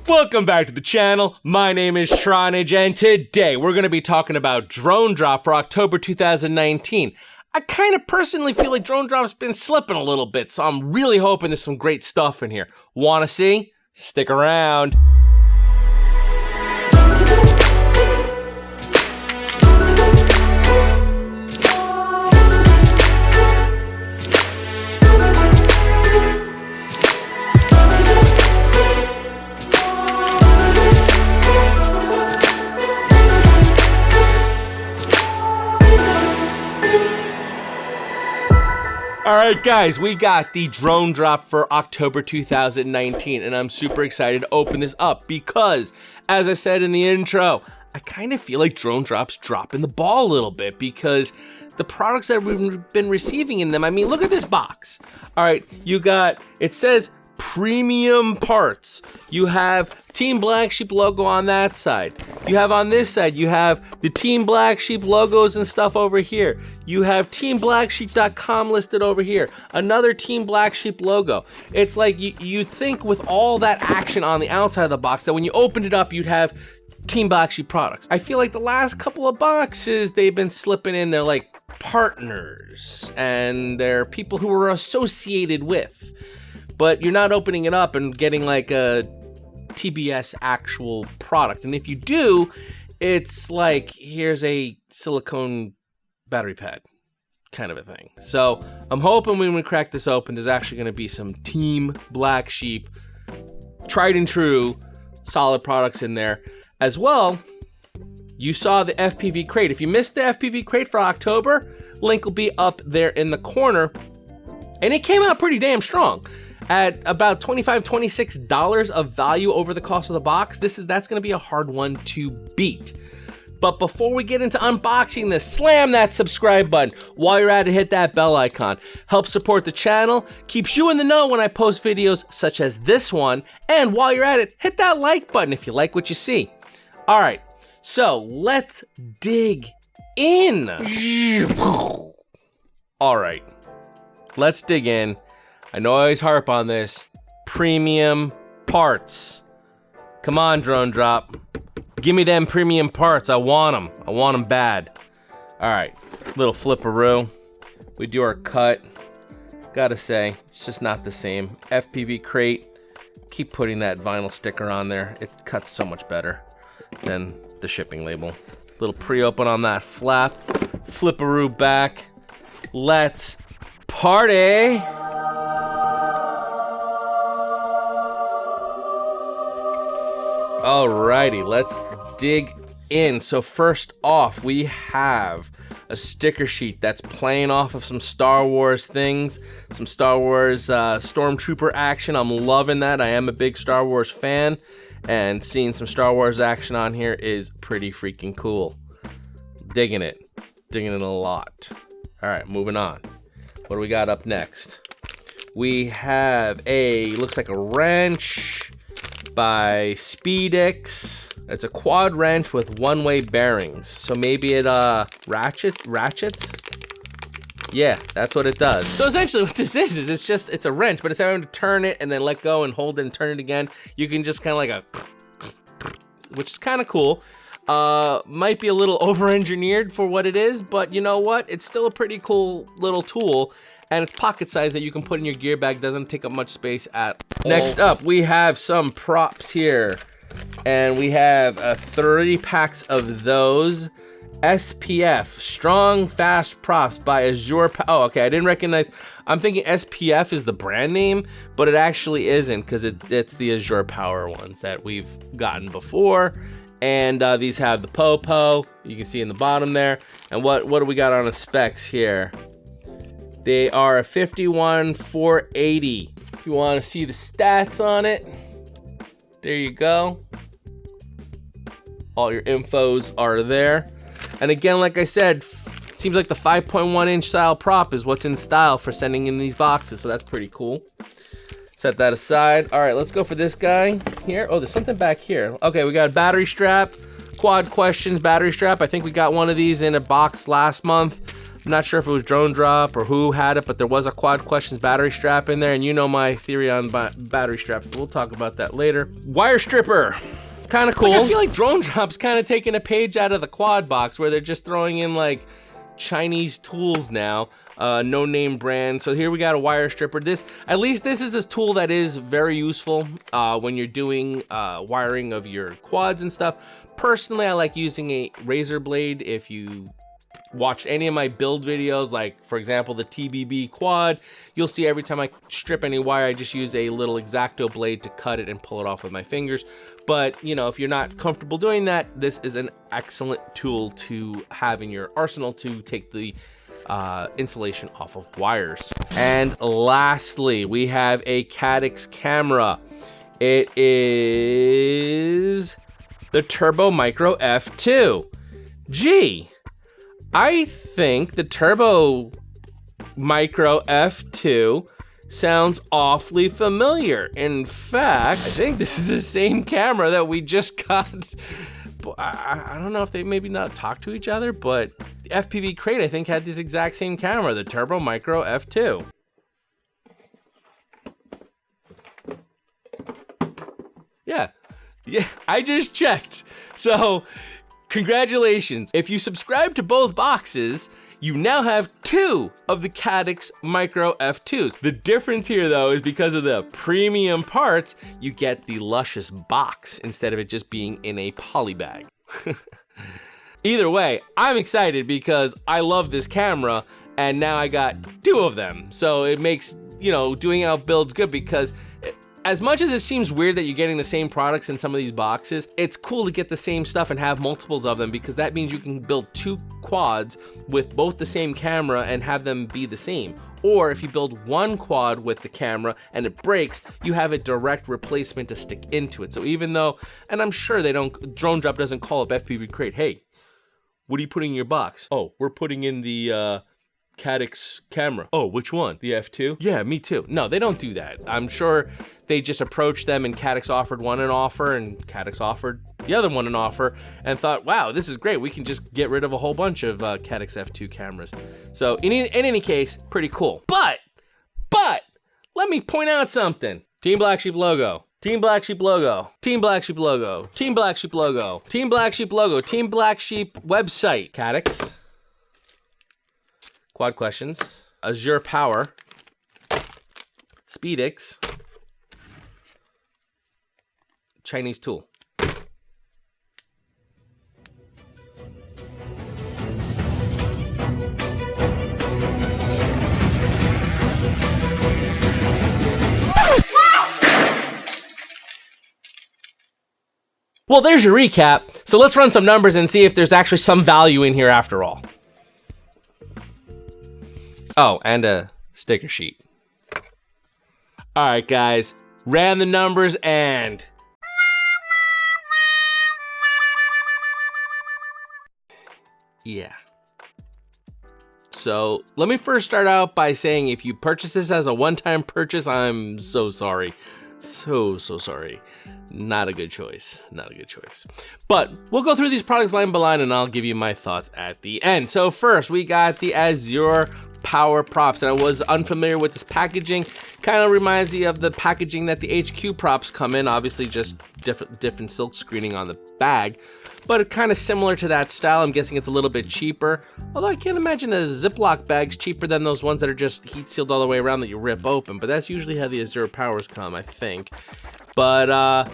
Welcome back to the channel. My name is Tronage, and today we're going to be talking about Drone Drop for October 2019. I kind of personally feel like Drone Drop's been slipping a little bit, so I'm really hoping there's some great stuff in here. Wanna see? Stick around. Alright guys, we got the Drone Drop for October 2019, and I'm super excited to open this up because, as I said in the intro, I kind of feel like Drone Drop's dropping the ball a little bit because the products that we've been receiving in them, I mean, look at this box. Alright, you got, it says premium parts. You have Team Black Sheep logo on that side. You have on this side, you have the Team Black Sheep logos and stuff over here. You have teamblacksheep.com listed over here. Another Team Black Sheep logo. It's like you think with all that action on the outside of the box that when you opened it up, you'd have Team Black Sheep products. I feel like the last couple of boxes, they've been slipping in, they're like partners and they're people who we're associated with. But you're not opening it up and getting like a TBS actual product. And if you do, it's like, here's a silicone battery pad kind of a thing. So I'm hoping when we crack this open, there's actually going to be some Team Black Sheep, tried and true, solid products in there. As well, you saw the FPV crate. If you missed the FPV crate for October, link will be up there in the corner. And it came out pretty damn strong. At about $25, $26 of value over the cost of the box, that's gonna be a hard one to beat. But before we get into unboxing this, slam that subscribe button. While you're at it, hit that bell icon. Helps support the channel, keeps you in the know when I post videos such as this one. And while you're at it, hit that like button if you like what you see. All right, so let's dig in. All right, let's dig in. I know I always harp on this. Premium parts. Come on, Drone Drop. Give me them premium parts. I want them. I want them bad. All right, little flipperoo. We do our cut. Gotta say, it's just not the same. FPV crate. Keep putting that vinyl sticker on there. It cuts so much better than the shipping label. Little pre-open on that flap. Flipperoo back. Let's party. Alrighty, let's dig in. So first off, we have a sticker sheet that's playing off of some Star Wars things, some Star Wars Stormtrooper action. I'm loving that. I am a big Star Wars fan, and seeing some Star Wars action on here is pretty freaking cool. Digging it a lot. All right, moving on. What do we got up next? We have looks like a wrench by Speedix. It's a quad wrench with one-way bearings. So maybe it ratchets? Yeah, that's what it does. So essentially what this is it's a wrench, but instead of having to turn it and then let go and hold it and turn it again, you can just kind of like which is kind of cool. Might be a little over-engineered for what it is, but you know what? It's still a pretty cool little tool. And it's pocket size that you can put in your gear bag, doesn't take up much space at all. Next up, we have some props here. And we have 30 packs of those. SPF, Strong Fast Props by Azure. Oh, okay, I didn't recognize. I'm thinking SPF is the brand name, but it actually isn't because it's the Azure Power ones that we've gotten before. And these have the Popo, you can see in the bottom there. And what do we got on the specs here? They are a 51-480. If you want to see the stats on it, there you go. All your infos are there. And again, like I said, it seems like the 5.1 inch style prop is what's in style for sending in these boxes, so that's pretty cool. Set that aside. All right, let's go for this guy here. Oh, there's something back here. Okay, we got a battery strap, Quad Questions battery strap. I think we got one of these in a box last month. I'm not sure if it was Drone Drop or who had it, but there was a Quad Questions battery strap in there, and you know my theory on battery straps. We'll talk about that later. Wire stripper. Kind of cool. Like, I feel like Drone Drop's kind of taking a page out of the Quad box where they're just throwing in like Chinese tools now, no name brand. So here we got a wire stripper. At least this is a tool that is very useful when you're doing wiring of your quads and stuff. Personally, I like using a razor blade. If you watched any of my build videos, like for example the TBB quad, you'll see every time I strip any wire, I just use a little X-Acto blade to cut it and pull it off with my fingers. But you know, if you're not comfortable doing that, this is an excellent tool to have in your arsenal to take the insulation off of wires. And lastly, we have a Caddx camera. It is the Turbo Micro F2. Gee, I think the Turbo Micro F2 sounds awfully familiar. In fact, I think this is the same camera that we just got. I don't know if they maybe not talk to each other, but the FPV Crate, I think, had this exact same camera, the Turbo Micro F2. Yeah, I just checked. So, congratulations. If you subscribe to both boxes, you now have 2 of the Caddx Micro F2s. The difference here though is because of the premium parts, you get the luscious box instead of it just being in a poly bag. Either way, I'm excited because I love this camera and now I got 2 of them. So it makes, you know, doing out builds good because as much as it seems weird that you're getting the same products in some of these boxes, it's cool to get the same stuff and have multiples of them because that means you can build 2 quads with both the same camera and have them be the same. Or if you build 1 quad with the camera and it breaks, you have a direct replacement to stick into it. So even though, and I'm sure Drone Drop doesn't call up FPV Crate, hey, what are you putting in your box? Oh, we're putting in the Caddx camera. Oh, which one? The F2? Yeah, me too. No, they don't do that. I'm sure they just approached them and Caddx offered one an offer and Caddx offered the other one an offer and thought, wow, this is great. We can just get rid of a whole bunch of Caddx F2 cameras. So in any case, pretty cool. But let me point out something. Team Black Sheep logo. Team Black Sheep logo. Team Black Sheep logo. Team Black Sheep logo. Team Black Sheep logo. Team Black Sheep website. Caddx. Quad Questions, Azure Power, SpeedX, Chinese tool. Well, there's your recap. So let's run some numbers and see if there's actually some value in here after all. Oh, and a sticker sheet. All right, guys, ran the numbers and yeah. So let me first start out by saying if you purchase this as a one-time purchase, I'm so sorry. So sorry. Not a good choice. Not a good choice. But we'll go through these products line by line and I'll give you my thoughts at the end. So first, we got the Azure Power props, and I was unfamiliar with this packaging. Kind of reminds me of the packaging that the HQ props come in, obviously just different silk screening on the bag, but kind of similar to that style. I'm guessing it's a little bit cheaper, although I can't imagine a Ziploc bag's cheaper than those ones that are just heat sealed all the way around that you rip open, but that's usually how the Azure Powers come, I think. But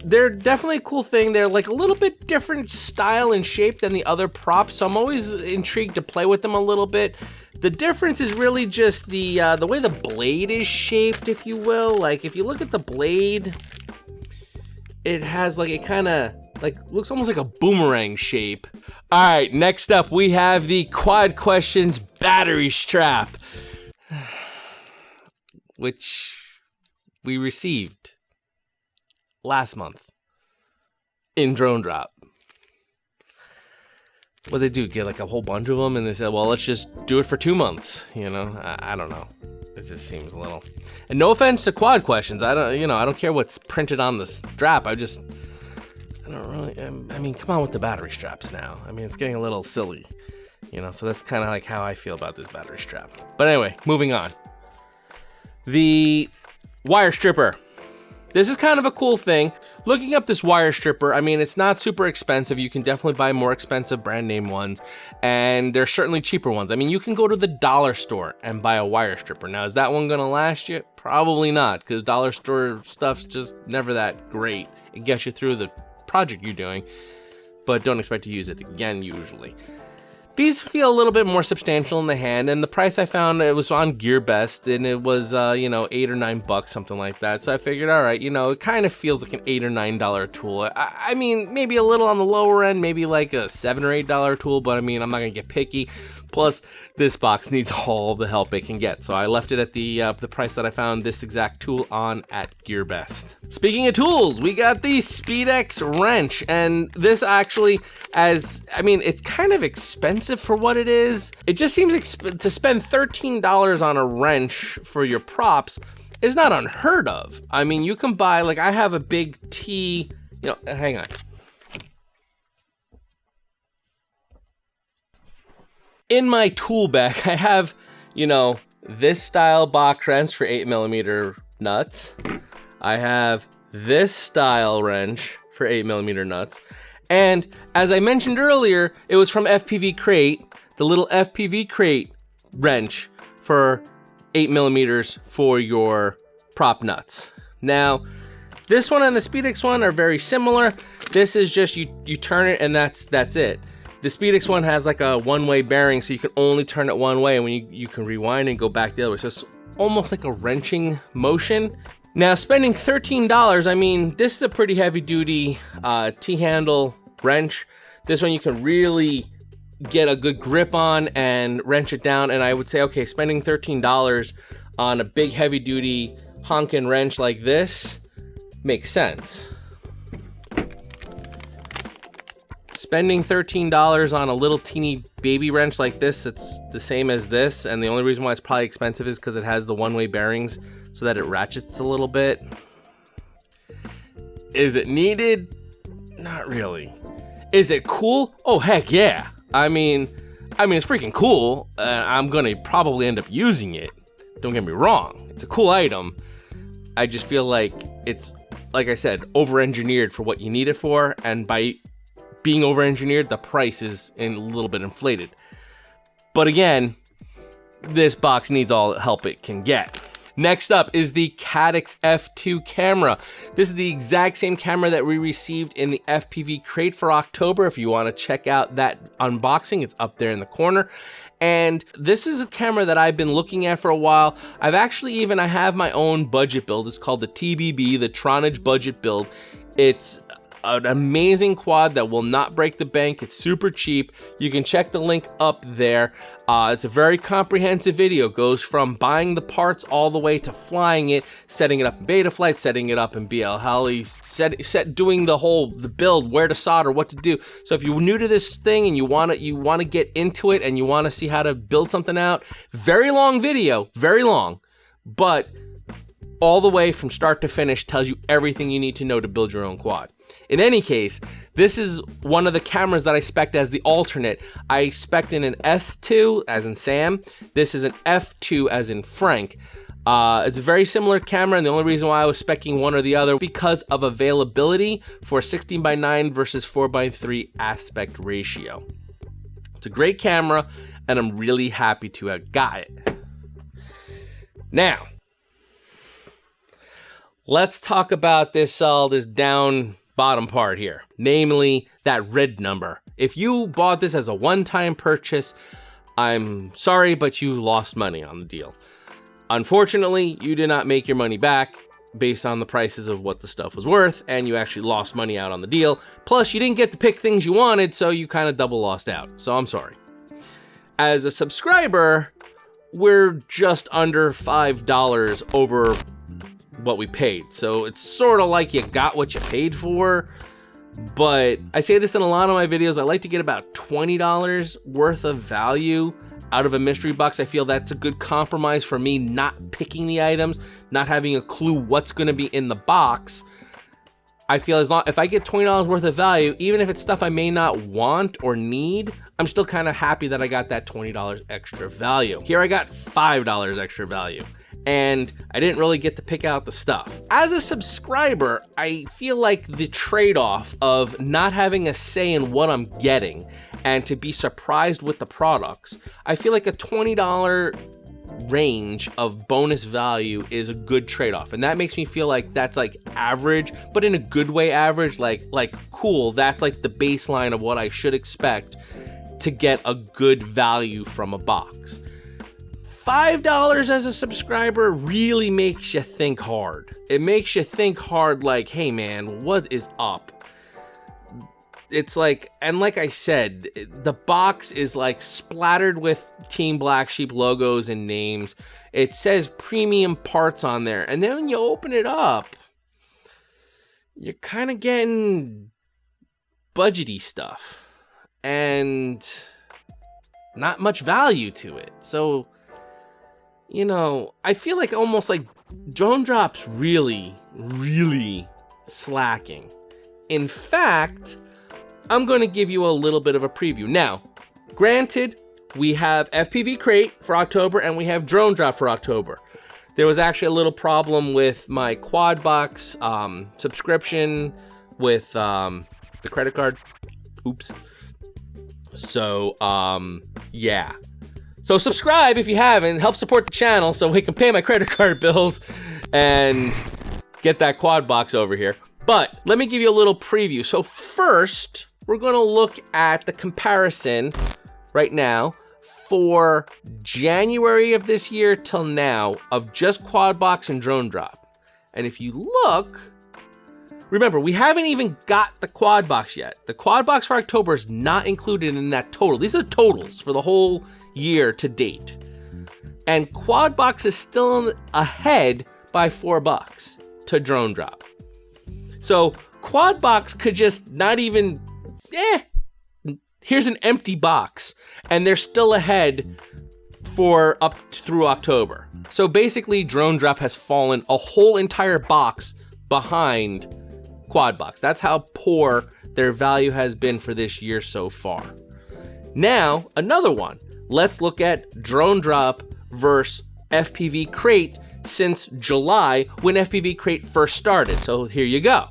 they're definitely a cool thing. They're like a little bit different style and shape than the other props, so I'm always intrigued to play with them a little bit. The difference is really just the way the blade is shaped, if you will. Like, if you look at the blade, it has like a kind of, like, looks almost like a boomerang shape. All right, next up, we have the Quad Questions battery strap, which we received last month in Drone Drop. What they do, get like a whole bunch of them, and they said, well, let's just do it for 2 months. You know, I don't know. It just seems a little. And no offense to Quad Questions, I don't care what's printed on the strap. I don't really. I mean, come on with the battery straps now. I mean, it's getting a little silly. You know, so that's kind of like how I feel about this battery strap. But anyway, moving on. The wire stripper. This is kind of a cool thing. Looking up this wire stripper, I mean, it's not super expensive. You can definitely buy more expensive brand name ones, and there's certainly cheaper ones. I mean, you can go to the dollar store and buy a wire stripper. Now, is that one gonna last you? Probably not, because dollar store stuff's just never that great. It gets you through the project you're doing, but don't expect to use it again usually. These feel a little bit more substantial in the hand, and the price I found, it was on GearBest, and it was, you know, $8 or $9, something like that. So I figured, all right, you know, it kind of feels like an $8 or $9 tool. I mean, maybe a little on the lower end, maybe like a $7 or $8 tool, but I mean, I'm not gonna get picky. Plus, this box needs all the help it can get, so I left it at the price that I found this exact tool on at GearBest. Speaking of tools, we got the SpeedX wrench, and this actually, it's kind of expensive for what it is. It just seems to spend $13 on a wrench for your props is not unheard of. I mean, you can buy, like, I have a big T, you know, hang on. In my tool bag, I have, you know, this style box wrench for 8mm nuts. I have this style wrench for 8mm nuts. And as I mentioned earlier, it was from FPV Crate, the little FPV Crate wrench for 8mm for your prop nuts. Now, this one and the SpeedX one are very similar. This is just, you turn it and that's it. The SpeedX one has like a one-way bearing, so you can only turn it one way, and when you can rewind and go back the other way. So it's almost like a wrenching motion. Now, spending $13, I mean, this is a pretty heavy-duty T-handle wrench. This one you can really get a good grip on and wrench it down, and I would say, okay, spending $13 on a big heavy-duty honkin' wrench like this makes sense. Spending $13 on a little teeny baby wrench like this, it's the same as this, and the only reason why it's probably expensive is because it has the one-way bearings so that it ratchets a little bit. Is it needed? Not really. Is it cool? Oh, heck yeah. I mean, it's freaking cool. I'm gonna probably end up using it. Don't get me wrong. It's a cool item. I just feel like it's, like I said, over-engineered for what you need it for, and by being over-engineered, the price is a little bit inflated. But again, this box needs all the help it can get. Next up is the Caddx F2 camera. This is the exact same camera that we received in the FPV Crate for October. If you want to check out that unboxing, it's up there in the corner. And this is a camera that I've been looking at for a while. I have my own budget build. It's called the TBB, the Tronage budget build. It's an amazing quad that will not break the bank. It's super cheap. You can check the link up there. It's a very comprehensive video. It goes from buying the parts all the way to flying it, setting it up in Betaflight, setting it up in BL Heli, doing the build, where to solder, what to do. So if you're new to this thing and you want to get into it and you want to see how to build something out, very long video, very long, but all the way from start to finish tells you everything you need to know to build your own quad. In any case, this is one of the cameras that I spec'd as the alternate. I spec'd in an S2 as in Sam. This is an F2 as in Frank. It's a very similar camera, and the only reason why I was speccing one or the other because of availability for 16:9 versus 4:3 aspect ratio. It's a great camera, and I'm really happy to have got it. Now, let's talk about this down bottom part here, namely that red number. If you bought this as a one-time purchase, I'm sorry, but you lost money on the deal. Unfortunately, you did not make your money back based on the prices of what the stuff was worth, and you actually lost money out on the deal. Plus, you didn't get to pick things you wanted, so you kind of double lost out. So I'm sorry. As a subscriber, we're just under $5 over what we paid. So it's sort of like you got what you paid for. But I say this in a lot of my videos, I like to get about $20 worth of value out of a mystery box. I feel that's a good compromise for me, not picking the items, not having a clue what's going to be in the box. I feel if I get $20 worth of value, even if it's stuff I may not want or need, I'm still kind of happy that I got that $20 extra value. Here I got $5 extra value, and I didn't really get to pick out the stuff. As a subscriber, I feel like the trade-off of not having a say in what I'm getting and to be surprised with the products, I feel like a $20 range of bonus value is a good trade-off, and that makes me feel like that's like average, but in a good way average, like cool, that's like the baseline of what I should expect to get a good value from a box. $5 as a subscriber really makes you think hard. It makes you think hard like, hey man, what is up? It's like, and like I said, the box is like splattered with Team Black Sheep logos and names. It says premium parts on there. And then when you open it up, you're kind of getting budgety stuff and not much value to it. So, you know, I feel like almost like Drone Drop's really, really slacking. In fact, I'm going to give you a little bit of a preview. Now, granted, we have FPV Crate for October and we have Drone Drop for October. There was actually a little problem with my Quadbox subscription with the credit card. Oops. So, yeah. So subscribe if you haven't. Help support the channel so we can pay my credit card bills and get that Quadbox over here. But let me give you a little preview. So first, we're going to look at the comparison right now for January of this year till now of just Quadbox and Drone Drop. And if you look, remember, we haven't even got the Quadbox yet. The Quadbox for October is not included in that total. These are totals for the whole year to date. And Quadbox is still ahead by $4 to Drone Drop. So Quadbox could just not even, here's an empty box, and they're still ahead for up through October. So basically, Drone Drop has fallen a whole entire box behind Quadbox. That's how poor their value has been for this year so far. Now, another one. Let's look at Drone Drop versus FPV Crate since July when FPV Crate first started. So here you go.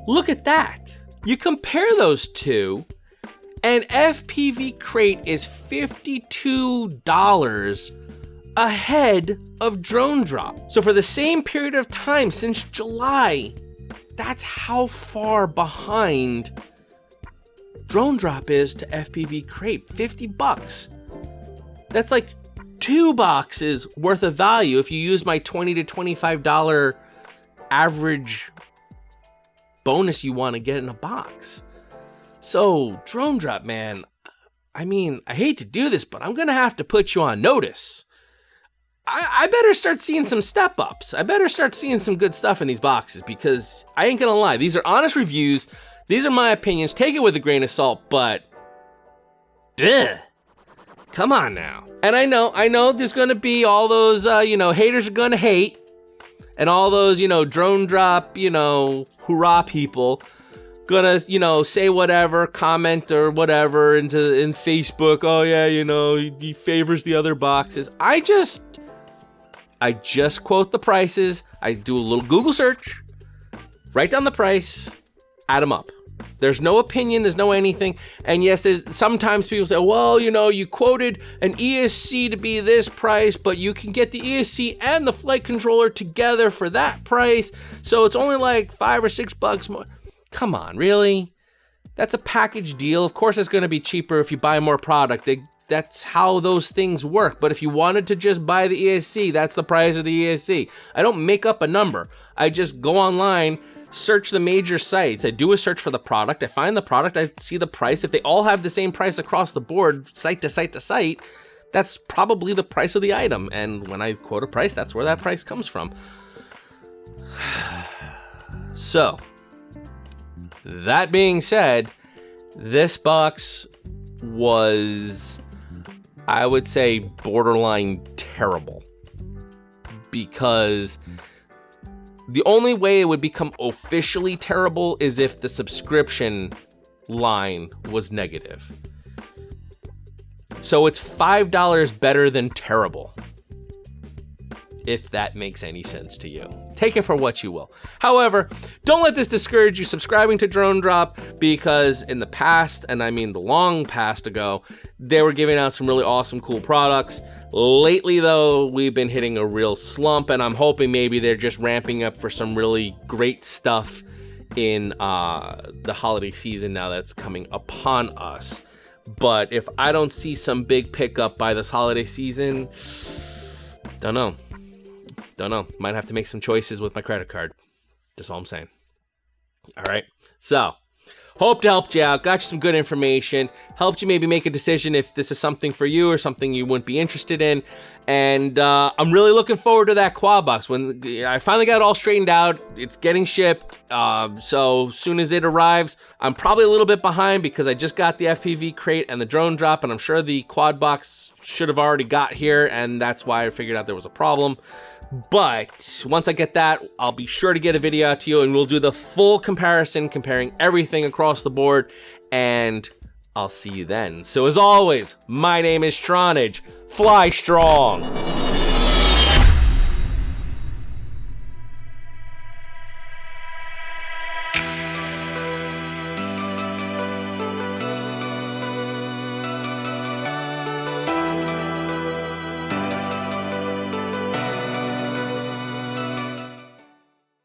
Look at that. You compare those two, and FPV Crate is $52 ahead of Drone Drop. So for the same period of time since July, that's how far behind Drone Drop is to FPV Crate. $50. That's like 2 boxes worth of value if you use my $20 to $25 average bonus you want to get in a box. So, Drone Drop, man, I mean, I hate to do this, but I'm going to have to put you on notice. I better start seeing some step-ups. I better start seeing some good stuff in these boxes, because I ain't going to lie. These are honest reviews. These are my opinions. Take it with a grain of salt, but come on now. And I know there's going to be all those, haters are going to hate. And all those, Drone Drop, hoorah people gonna, say whatever, comment or whatever in Facebook. Oh yeah, he favors the other boxes. I just quote the prices. I do a little Google search, write down the price, add them up. There's no opinion, there's no anything. And yes, sometimes people say, well, you quoted an ESC to be this price, but you can get the ESC and the flight controller together for that price. So it's only like $5 or $6 more. Come on, really? That's a package deal. Of course it's going to be cheaper if you buy more product. That's how those things work. But if you wanted to just buy the ESC, that's the price of the ESC. I don't make up a number. I just go online, search the major sites. I do a search for the product. I find the product. I see the price. If they all have the same price across the board, site to site to site, that's probably the price of the item. And when I quote a price, that's where that price comes from. So, that being said, this box was, I would say, borderline terrible, because The only way it would become officially terrible is if the subscription line was negative. So it's $5 better than terrible, if that makes any sense to you. Take it for what you will. However, don't let this discourage you subscribing to Drone Drop, because in the past, and I mean the long past ago, they were giving out some really awesome, cool products. Lately, though, we've been hitting a real slump, and I'm hoping maybe they're just ramping up for some really great stuff in the holiday season now that's coming upon us. But if I don't see some big pickup by this holiday season, don't know. Might have to make some choices with my credit card. That's all I'm saying. All right. So, hope to help you out. Got you some good information. Helped you maybe make a decision if this is something for you or something you wouldn't be interested in. And I'm really looking forward to that quad box. When I finally got it all straightened out, it's getting shipped. So soon as it arrives, I'm probably a little bit behind because I just got the FPV crate and the drone drop, and I'm sure the quad box should have already got here, and that's why I figured out there was a problem. But once I get that, I'll be sure to get a video out to you, and we'll do the full comparison, comparing everything across the board, and I'll see you then. So as always, my name is Tronage. Fly strong.